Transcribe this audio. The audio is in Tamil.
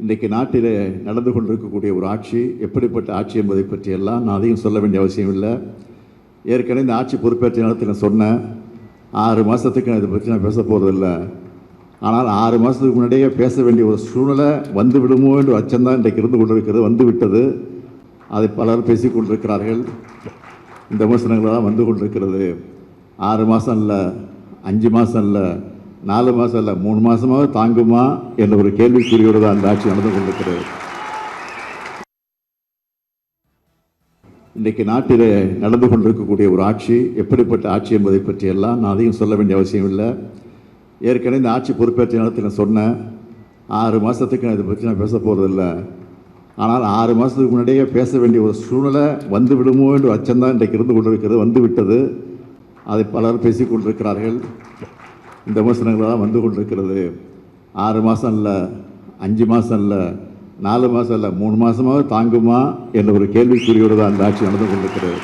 இன்றைக்கு நாட்டில் நடந்து கொண்டிருக்கக்கூடிய ஒரு ஆட்சி எப்படிப்பட்ட ஆட்சி என்பதை பற்றியெல்லாம் நான் அதையும் சொல்ல வேண்டிய அவசியம் இல்லை. ஏற்கனவே இந்த ஆட்சி பொறுப்பேற்ற நேரத்தில் நான் சொன்னேன், 6 மாதத்துக்கு நான் இதை பற்றி நான் பேச போகிறதில்லை. ஆனால் 6 மாதத்துக்கு முன்னாடியே பேச வேண்டிய ஒரு சூழ்நிலை வந்து விடுமோ என்ற அச்சம்தான் இன்றைக்கு இருந்து கொண்டிருக்கிறது, வந்து விட்டது. அதை பலர் பேசி கொண்டிருக்கிறார்கள். இந்த விமர்சனங்களெல்லாம் வந்து கொண்டிருக்கிறது. 6 மாதம் இல்லை, 5 மாதம் இல்லை, 4 மாதம் இல்லை, 3 மாதமாவது தாங்குமா என்ற ஒரு கேள்விக்குறியோடு தான் அந்த ஆட்சி நடந்து கொண்டிருக்கிறது. இன்றைக்கு நாட்டில் நடந்து கொண்டிருக்கக்கூடிய ஒரு ஆட்சி எப்படிப்பட்ட ஆட்சி என்பதை பற்றியெல்லாம் நான் அதையும் சொல்ல வேண்டிய அவசியம் இல்லை. ஏற்கனவே இந்த ஆட்சி பொறுப்பேற்ற நேரத்தில் நான் சொன்னேன், 6 மாதத்துக்கு நான் இதை பற்றி நான் பேச போகிறதில்லை. ஆனால் 6 மாதத்துக்கு முன்னாடியே பேச வேண்டிய ஒரு சூழ்நிலை வந்து விடுமோ என்ற அச்சம்தான் இன்றைக்கு இருந்து கொண்டிருக்கிறது, வந்து விட்டது. அதை பலர் பேசி கொண்டிருக்கிறார்கள். இந்த விமர்சனங்களெல்லாம் வந்து கொண்டிருக்கிறது. 6 மாதம் இல்லை, 5 மாதம் இல்லை, 4 மாதம் இல்லை, 3 மாதமாவது தாங்குமா என்ற ஒரு கேள்விக்குறியோடு தான் அந்த ஆட்சி நடந்து கொண்டிருக்கிறது.